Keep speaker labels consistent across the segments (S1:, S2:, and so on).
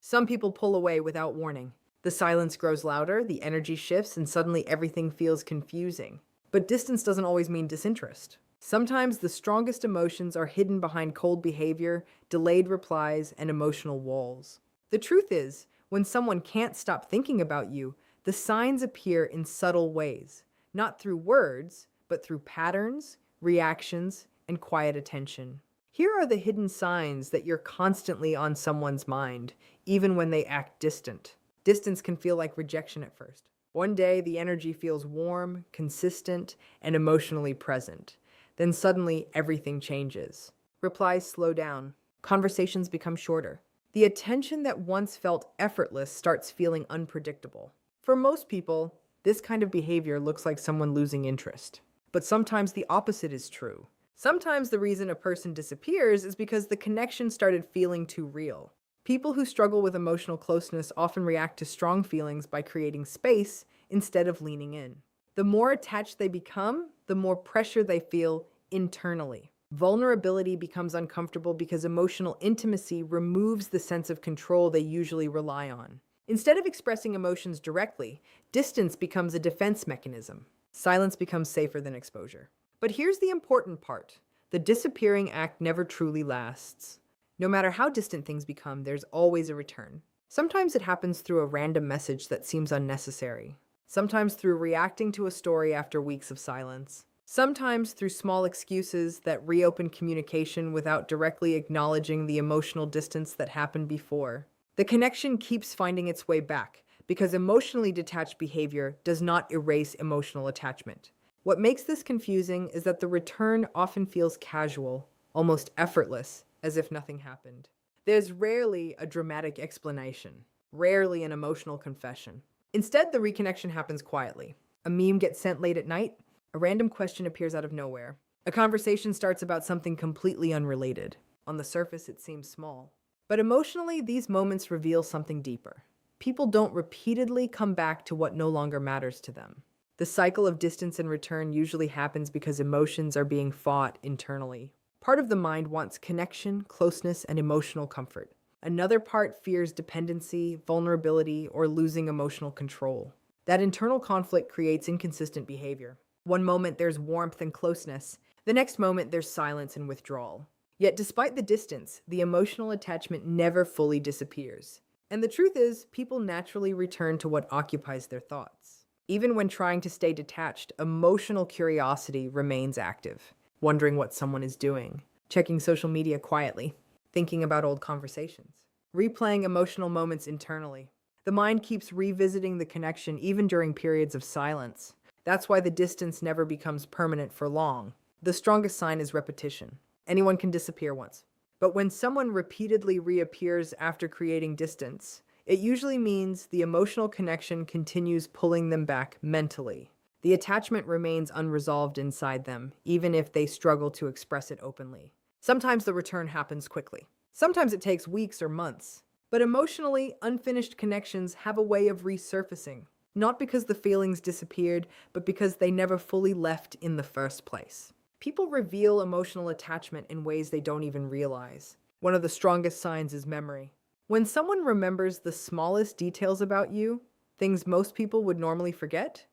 S1: Some people pull away without warning. The silence grows louder, the energy shifts, and suddenly everything feels confusing. But distance doesn't always mean disinterest. Sometimes the strongest emotions are hidden behind cold behavior, delayed replies, and emotional walls. The truth is, when someone can't stop thinking about you, the signs appear in subtle ways, not through words, but through patterns, reactions, and quiet attention. Here are the hidden signs that you're constantly on someone's mind, even when they act distant. Distance can feel like rejection at first. One day, the energy feels warm, consistent, and emotionally present. Then suddenly, everything changes. Replies slow down. Conversations become shorter. The attention that once felt effortless starts feeling unpredictable. For most people, this kind of behavior looks like someone losing interest. But sometimes the opposite is true. Sometimes the reason a person disappears is because the connection started feeling too real. People who struggle with emotional closeness often react to strong feelings by creating space instead of leaning in. The more attached they become, the more pressure they feel internally. Vulnerability becomes uncomfortable because emotional intimacy removes the sense of control they usually rely on. Instead of expressing emotions directly, distance becomes a defense mechanism. Silence becomes safer than exposure. But here's the important part. The disappearing act never truly lasts. No matter how distant things become, there's always a return. Sometimes it happens through a random message that seems unnecessary. Sometimes through reacting to a story after weeks of silence. Sometimes through small excuses that reopen communication without directly acknowledging the emotional distance that happened before. The connection keeps finding its way back because emotionally detached behavior does not erase emotional attachment. What makes this confusing is that the return often feels casual, almost effortless, as if nothing happened. There's rarely a dramatic explanation, rarely an emotional confession. Instead, the reconnection happens quietly. A meme gets sent late at night, a random question appears out of nowhere. A conversation starts about something completely unrelated. On the surface, it seems small. But emotionally, these moments reveal something deeper. People don't repeatedly come back to what no longer matters to them. The cycle of distance and return usually happens because emotions are being fought internally. Part of the mind wants connection, closeness, and emotional comfort. Another part fears dependency, vulnerability, or losing emotional control. That internal conflict creates inconsistent behavior. One moment there's warmth and closeness, the next moment there's silence and withdrawal. Yet despite the distance, the emotional attachment never fully disappears. And the truth is, people naturally return to what occupies their thoughts. Even when trying to stay detached, emotional curiosity remains active, wondering what someone is doing, checking social media quietly, thinking about old conversations, replaying emotional moments internally. The mind keeps revisiting the connection even during periods of silence. That's why the distance never becomes permanent for long. The strongest sign is repetition. Anyone can disappear once. But when someone repeatedly reappears after creating distance, it usually means the emotional connection continues pulling them back mentally. The attachment remains unresolved inside them, even if they struggle to express it openly. Sometimes the return happens quickly. Sometimes it takes weeks or months. But emotionally, unfinished connections have a way of resurfacing. Not because the feelings disappeared, but because they never fully left in the first place. People reveal emotional attachment in ways they don't even realize. One of the strongest signs is memory. When someone remembers the smallest details about you, things most people would normally forget,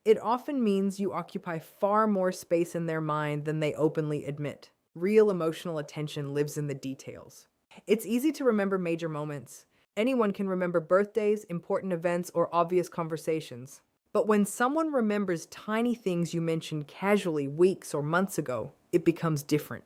S1: it often means you occupy far more space in their mind than they openly admit. Real emotional attention lives in the details. It's easy to remember major moments. Anyone can remember birthdays, important events, or obvious conversations. But when someone remembers tiny things you mentioned casually weeks or months ago, it becomes different.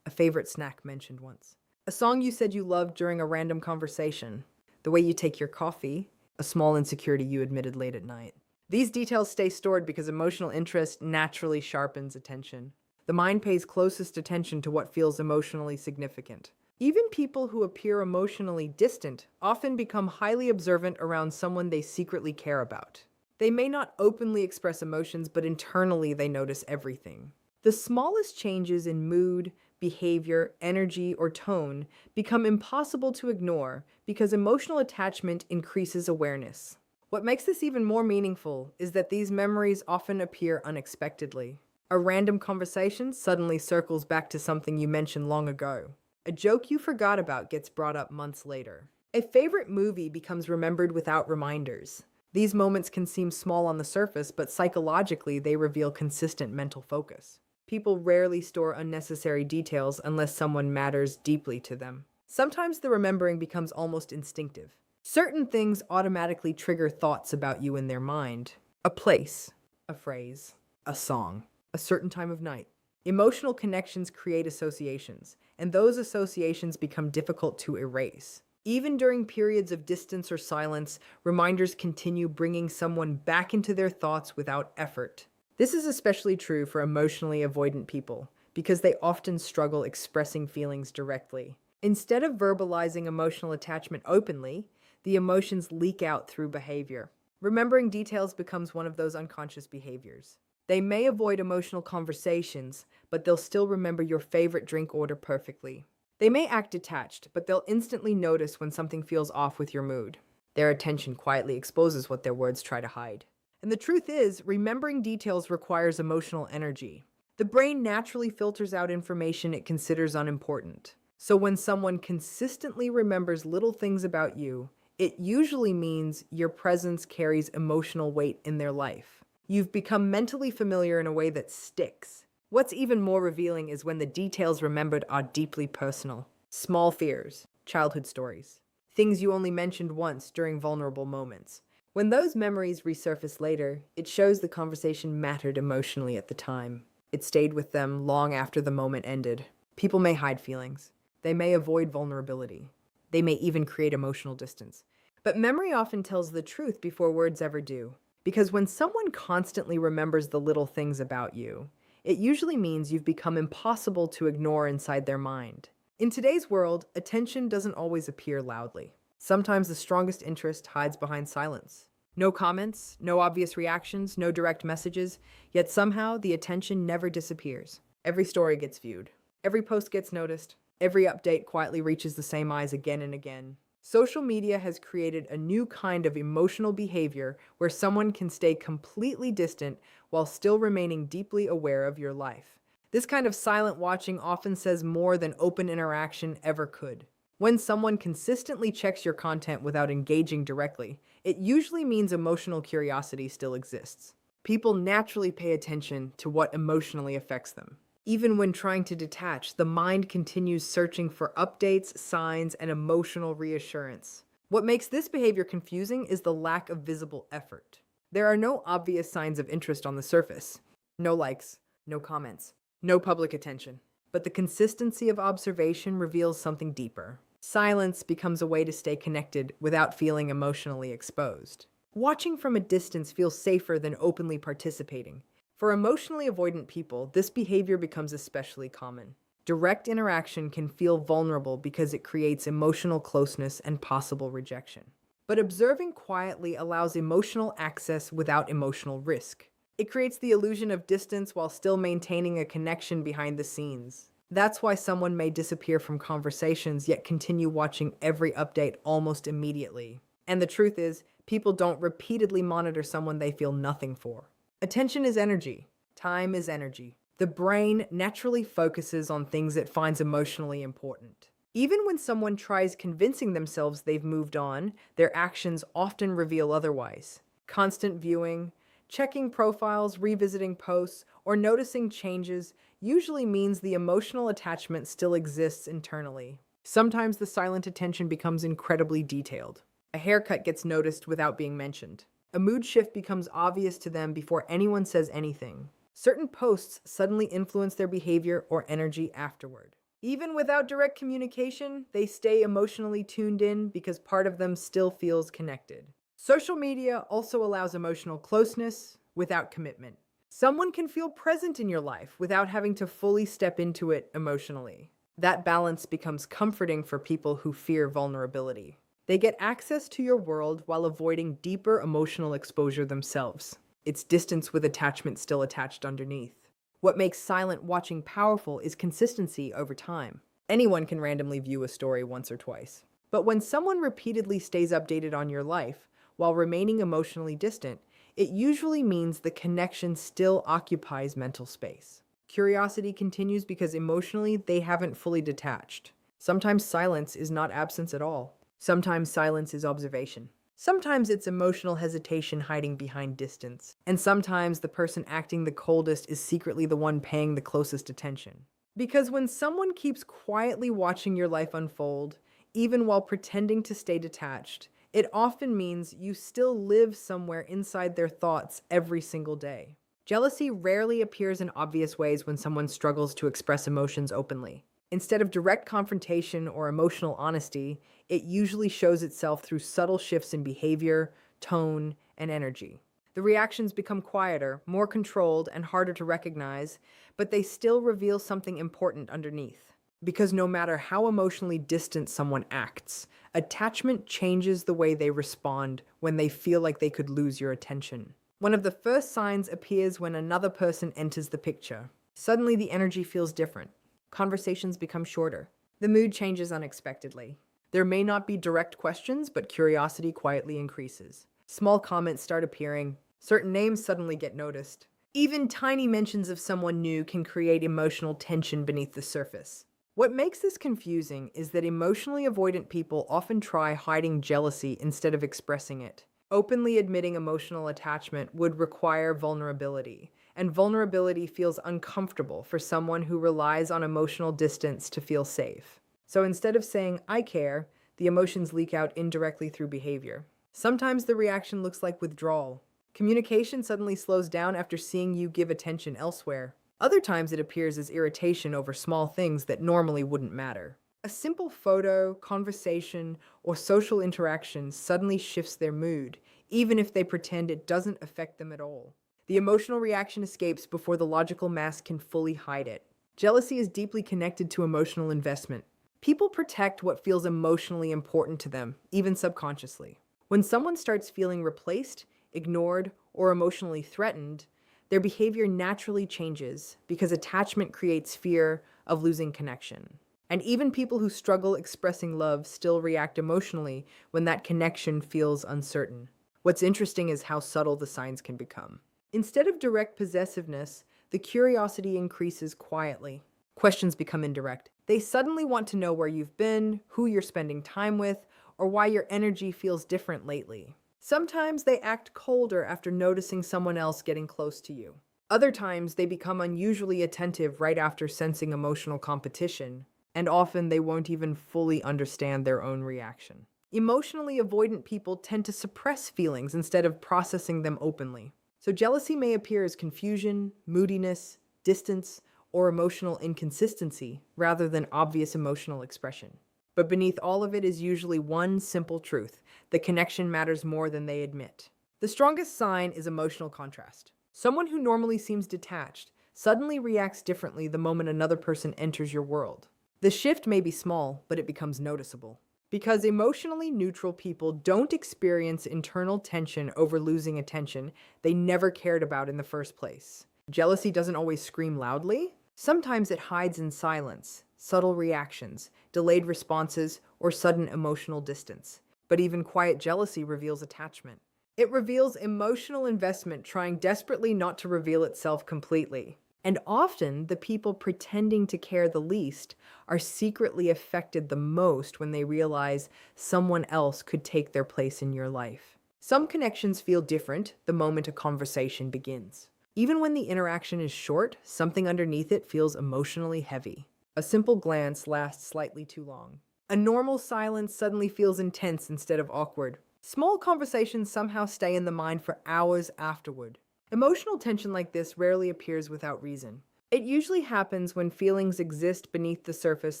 S1: A favorite snack mentioned once. A song you said you loved during a random conversation. The way you take your coffee. A small insecurity you admitted late at night. These details stay stored because emotional interest naturally sharpens attention. The mind pays closest attention to what feels emotionally significant. Even people who appear emotionally distant often become highly observant around someone they secretly care about. They may not openly express emotions, but internally they notice everything. The smallest changes in mood, behavior, energy, or tone become impossible to ignore because emotional attachment increases awareness. What makes this even more meaningful is that these memories often appear unexpectedly. A random conversation suddenly circles back to something you mentioned long ago. A joke you forgot about gets brought up months later. A favorite movie becomes remembered without reminders. These moments can seem small on the surface, but psychologically they reveal consistent mental focus. People rarely store unnecessary details unless someone matters deeply to them. Sometimes the remembering becomes almost instinctive. Certain things automatically trigger thoughts about you in their mind. A place, a phrase, a song, a certain time of night. Emotional connections create associations, and those associations become difficult to erase. Even during periods of distance or silence, reminders continue bringing someone back into their thoughts without effort. This is especially true for emotionally avoidant people, because they often struggle expressing feelings directly. Instead of verbalizing emotional attachment openly, the emotions leak out through behavior. Remembering details becomes one of those unconscious behaviors. They may avoid emotional conversations, but they'll still remember your favorite drink order perfectly. They may act detached, but they'll instantly notice when something feels off with your mood. Their attention quietly exposes what their words try to hide. And the truth is, remembering details requires emotional energy. The brain naturally filters out information it considers unimportant. So when someone consistently remembers little things about you, it usually means your presence carries emotional weight in their life. You've become mentally familiar in a way that sticks. What's even more revealing is when the details remembered are deeply personal. Small fears, childhood stories, things you only mentioned once during vulnerable moments. When those memories resurface later, it shows the conversation mattered emotionally at the time. It stayed with them long after the moment ended. People may hide feelings. They may avoid vulnerability. They may even create emotional distance. But memory often tells the truth before words ever do. Because when someone constantly remembers the little things about you, it usually means you've become impossible to ignore inside their mind. In today's world, attention doesn't always appear loudly. Sometimes the strongest interest hides behind silence. No comments, no obvious reactions, no direct messages, yet somehow the attention never disappears. Every story gets viewed. Every post gets noticed. Every update quietly reaches the same eyes again and again. Social media has created a new kind of emotional behavior where someone can stay completely distant while still remaining deeply aware of your life. This kind of silent watching often says more than open interaction ever could. When someone consistently checks your content without engaging directly, it usually means emotional curiosity still exists. People naturally pay attention to what emotionally affects them. Even when trying to detach, the mind continues searching for updates, signs, and emotional reassurance. What makes this behavior confusing is the lack of visible effort. There are no obvious signs of interest on the surface. No likes, no comments, no public attention. But the consistency of observation reveals something deeper. Silence becomes a way to stay connected without feeling emotionally exposed. Watching from a distance feels safer than openly participating. For emotionally avoidant people, this behavior becomes especially common. Direct interaction can feel vulnerable because it creates emotional closeness and possible rejection. But observing quietly allows emotional access without emotional risk. It creates the illusion of distance while still maintaining a connection behind the scenes. That's why someone may disappear from conversations yet continue watching every update almost immediately. And the truth is, people don't repeatedly monitor someone they feel nothing for. Attention is energy. Time is energy. The brain naturally focuses on things it finds emotionally important. Even when someone tries convincing themselves they've moved on, their actions often reveal otherwise. Constant viewing, checking profiles, revisiting posts, or noticing changes usually means the emotional attachment still exists internally. Sometimes the silent attention becomes incredibly detailed. A haircut gets noticed without being mentioned. A mood shift becomes obvious to them before anyone says anything. Certain posts suddenly influence their behavior or energy afterward. Even without direct communication, they stay emotionally tuned in because part of them still feels connected. Social media also allows emotional closeness without commitment. Someone can feel present in your life without having to fully step into it emotionally. That balance becomes comforting for people who fear vulnerability. They get access to your world while avoiding deeper emotional exposure themselves. It's distance with attachment still attached underneath. What makes silent watching powerful is consistency over time. Anyone can randomly view a story once or twice. But when someone repeatedly stays updated on your life while remaining emotionally distant, it usually means the connection still occupies mental space. Curiosity continues because emotionally they haven't fully detached. Sometimes silence is not absence at all. Sometimes silence is observation. Sometimes it's emotional hesitation hiding behind distance. And sometimes the person acting the coldest is secretly the one paying the closest attention. Because when someone keeps quietly watching your life unfold, even while pretending to stay detached, it often means you still live somewhere inside their thoughts every single day. Jealousy rarely appears in obvious ways when someone struggles to express emotions openly. Instead of direct confrontation or emotional honesty, it usually shows itself through subtle shifts in behavior, tone, and energy. The reactions become quieter, more controlled, and harder to recognize, but they still reveal something important underneath. Because no matter how emotionally distant someone acts, attachment changes the way they respond when they feel like they could lose your attention. One of the first signs appears when another person enters the picture. Suddenly, the energy feels different. Conversations become shorter. The mood changes unexpectedly. There may not be direct questions, but curiosity quietly increases. Small comments start appearing. Certain names suddenly get noticed. Even tiny mentions of someone new can create emotional tension beneath the surface. What makes this confusing is that emotionally avoidant people often try hiding jealousy instead of expressing it. Openly admitting emotional attachment would require vulnerability, and vulnerability feels uncomfortable for someone who relies on emotional distance to feel safe. So instead of saying, "I care," the emotions leak out indirectly through behavior. Sometimes the reaction looks like withdrawal. Communication suddenly slows down after seeing you give attention elsewhere. Other times it appears as irritation over small things that normally wouldn't matter. A simple photo, conversation, or social interaction suddenly shifts their mood, even if they pretend it doesn't affect them at all. The emotional reaction escapes before the logical mask can fully hide it. Jealousy is deeply connected to emotional investment. People protect what feels emotionally important to them, even subconsciously. When someone starts feeling replaced, ignored, or emotionally threatened, their behavior naturally changes because attachment creates fear of losing connection. And even people who struggle expressing love still react emotionally when that connection feels uncertain. What's interesting is how subtle the signs can become. Instead of direct possessiveness, the curiosity increases quietly. Questions become indirect. They suddenly want to know where you've been, who you're spending time with, or why your energy feels different lately. Sometimes they act colder after noticing someone else getting close to you. Other times they become unusually attentive right after sensing emotional competition, and often they won't even fully understand their own reaction. Emotionally avoidant people tend to suppress feelings instead of processing them openly. So jealousy may appear as confusion, moodiness, distance, or emotional inconsistency rather than obvious emotional expression. But beneath all of it is usually one simple truth: the connection matters more than they admit. The strongest sign is emotional contrast. Someone who normally seems detached suddenly reacts differently the moment another person enters your world. The shift may be small, but it becomes noticeable. Because emotionally neutral people don't experience internal tension over losing attention they never cared about in the first place. Jealousy doesn't always scream loudly. Sometimes it hides in silence, subtle reactions, delayed responses, or sudden emotional distance. But even quiet jealousy reveals attachment. It reveals emotional investment trying desperately not to reveal itself completely. And often, the people pretending to care the least are secretly affected the most when they realize someone else could take their place in your life. Some connections feel different the moment a conversation begins. Even when the interaction is short, something underneath it feels emotionally heavy. A simple glance lasts slightly too long. A normal silence suddenly feels intense instead of awkward. Small conversations somehow stay in the mind for hours afterward. Emotional tension like this rarely appears without reason. It usually happens when feelings exist beneath the surface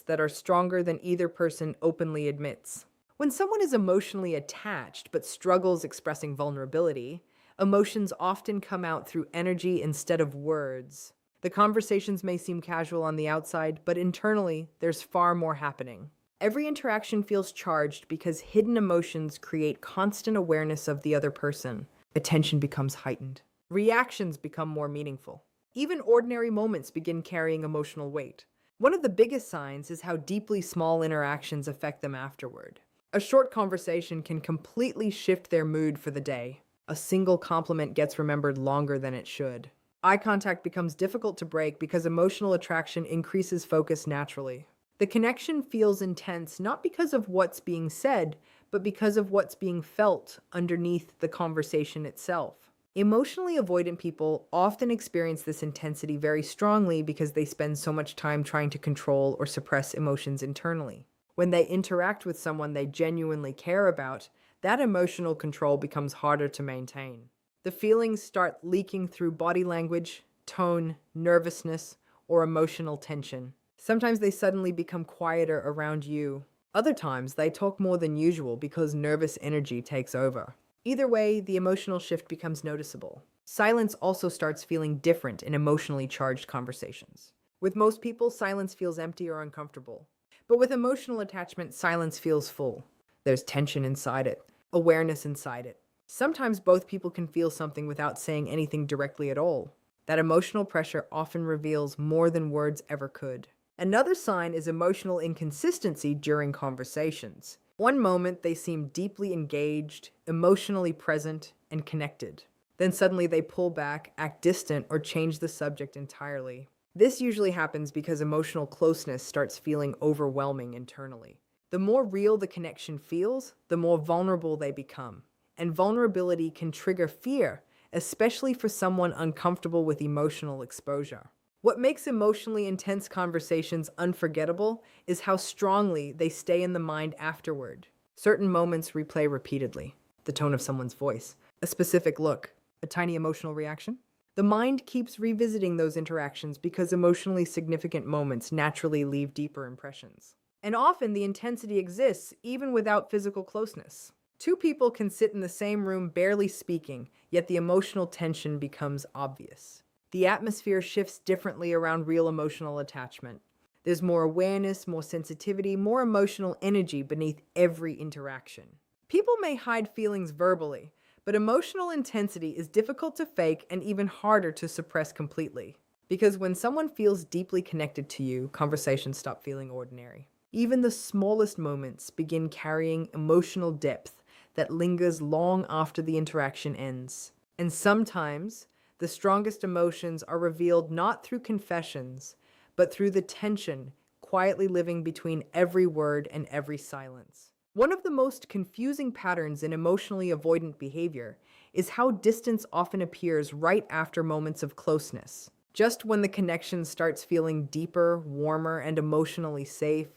S1: that are stronger than either person openly admits. When someone is emotionally attached but struggles expressing vulnerability, emotions often come out through energy instead of words. The conversations may seem casual on the outside, but internally, there's far more happening. Every interaction feels charged because hidden emotions create constant awareness of the other person. Attention becomes heightened. Reactions become more meaningful. Even ordinary moments begin carrying emotional weight. One of the biggest signs is how deeply small interactions affect them afterward. A short conversation can completely shift their mood for the day. A single compliment gets remembered longer than it should. Eye contact becomes difficult to break because emotional attraction increases focus naturally. The connection feels intense not because of what's being said, but because of what's being felt underneath the conversation itself. Emotionally avoidant people often experience this intensity very strongly because they spend so much time trying to control or suppress emotions internally. When they interact with someone they genuinely care about, that emotional control becomes harder to maintain. The feelings start leaking through body language, tone, nervousness, or emotional tension. Sometimes they suddenly become quieter around you. Other times, they talk more than usual because nervous energy takes over. Either way, the emotional shift becomes noticeable. Silence also starts feeling different in emotionally charged conversations. With most people, silence feels empty or uncomfortable. But with emotional attachment, silence feels full. There's tension inside it, awareness inside it. Sometimes both people can feel something without saying anything directly at all. That emotional pressure often reveals more than words ever could. Another sign is emotional inconsistency during conversations. One moment they seem deeply engaged, emotionally present, and connected. Then suddenly they pull back, act distant, or change the subject entirely. This usually happens because emotional closeness starts feeling overwhelming internally. The more real the connection feels, the more vulnerable they become. And vulnerability can trigger fear, especially for someone uncomfortable with emotional exposure. What makes emotionally intense conversations unforgettable is how strongly they stay in the mind afterward. Certain moments replay repeatedly. The tone of someone's voice, a specific look, a tiny emotional reaction. The mind keeps revisiting those interactions because emotionally significant moments naturally leave deeper impressions. And often the intensity exists even without physical closeness. Two people can sit in the same room barely speaking, yet the emotional tension becomes obvious. The atmosphere shifts differently around real emotional attachment. There's more awareness, more sensitivity, more emotional energy beneath every interaction. People may hide feelings verbally, but emotional intensity is difficult to fake and even harder to suppress completely. Because when someone feels deeply connected to you, conversations stop feeling ordinary. Even the smallest moments begin carrying emotional depth that lingers long after the interaction ends. And sometimes, the strongest emotions are revealed not through confessions, but through the tension quietly living between every word and every silence. One of the most confusing patterns in emotionally avoidant behavior is how distance often appears right after moments of closeness. Just when the connection starts feeling deeper, warmer, and emotionally safe,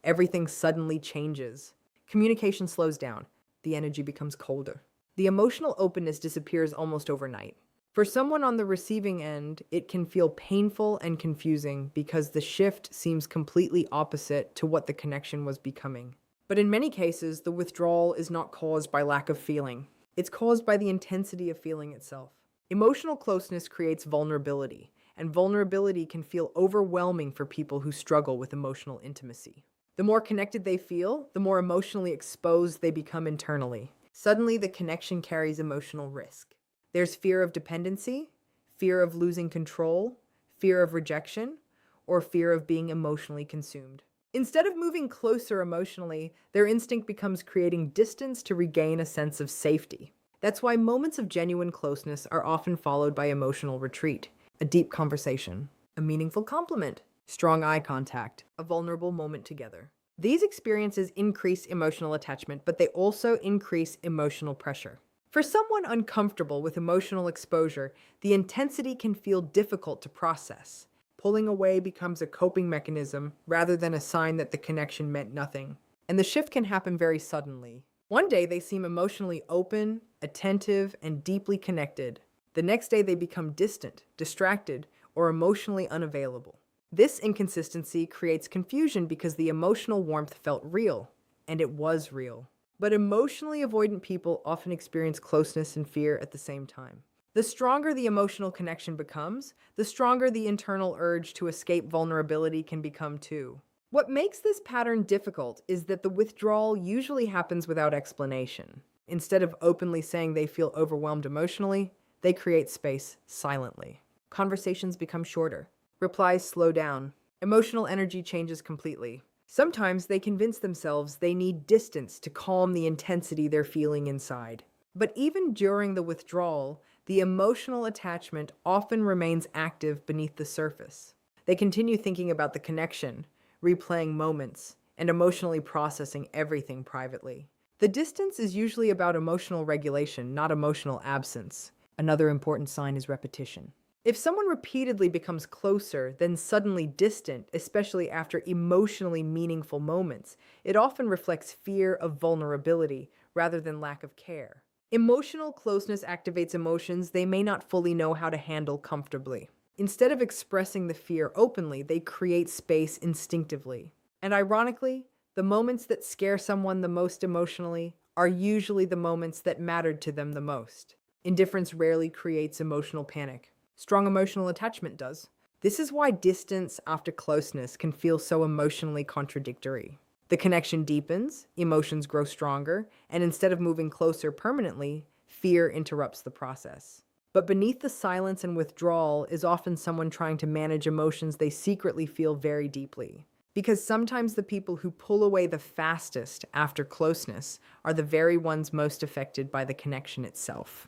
S1: everything suddenly changes. Communication slows down. The energy becomes colder. The emotional openness disappears almost overnight. For someone on the receiving end, it can feel painful and confusing because the shift seems completely opposite to what the connection was becoming. But in many cases, the withdrawal is not caused by lack of feeling. It's caused by the intensity of feeling itself. Emotional closeness creates vulnerability, and vulnerability can feel overwhelming for people who struggle with emotional intimacy. The more connected they feel, the more emotionally exposed they become internally. Suddenly, the connection carries emotional risk. There's fear of dependency, fear of losing control, fear of rejection, or fear of being emotionally consumed. Instead of moving closer emotionally, their instinct becomes creating distance to regain a sense of safety. That's why moments of genuine closeness are often followed by emotional retreat, a deep conversation, a meaningful compliment, strong eye contact, a vulnerable moment together. These experiences increase emotional attachment, but they also increase emotional pressure. For someone uncomfortable with emotional exposure, the intensity can feel difficult to process. Pulling away becomes a coping mechanism rather than a sign that the connection meant nothing. And the shift can happen very suddenly. One day they seem emotionally open, attentive, and deeply connected. The next day they become distant, distracted, or emotionally unavailable. This inconsistency creates confusion because the emotional warmth felt real, and it was real. But emotionally avoidant people often experience closeness and fear at the same time. The stronger the emotional connection becomes, the stronger the internal urge to escape vulnerability can become too. What makes this pattern difficult is that the withdrawal usually happens without explanation. Instead of openly saying they feel overwhelmed emotionally, they create space silently. Conversations become shorter. Replies slow down. Emotional energy changes completely. Sometimes they convince themselves they need distance to calm the intensity they're feeling inside. But even during the withdrawal, the emotional attachment often remains active beneath the surface. They continue thinking about the connection, replaying moments, and emotionally processing everything privately. The distance is usually about emotional regulation, not emotional absence. Another important sign is repetition. If someone repeatedly becomes closer, then suddenly distant, especially after emotionally meaningful moments, it often reflects fear of vulnerability rather than lack of care. Emotional closeness activates emotions they may not fully know how to handle comfortably. Instead of expressing the fear openly, they create space instinctively. And ironically, the moments that scare someone the most emotionally are usually the moments that mattered to them the most. Indifference rarely creates emotional panic. Strong emotional attachment does. This is why distance after closeness can feel so emotionally contradictory. The connection deepens, emotions grow stronger, and instead of moving closer permanently, fear interrupts the process. But beneath the silence and withdrawal is often someone trying to manage emotions they secretly feel very deeply. Because sometimes the people who pull away the fastest after closeness are the very ones most affected by the connection itself.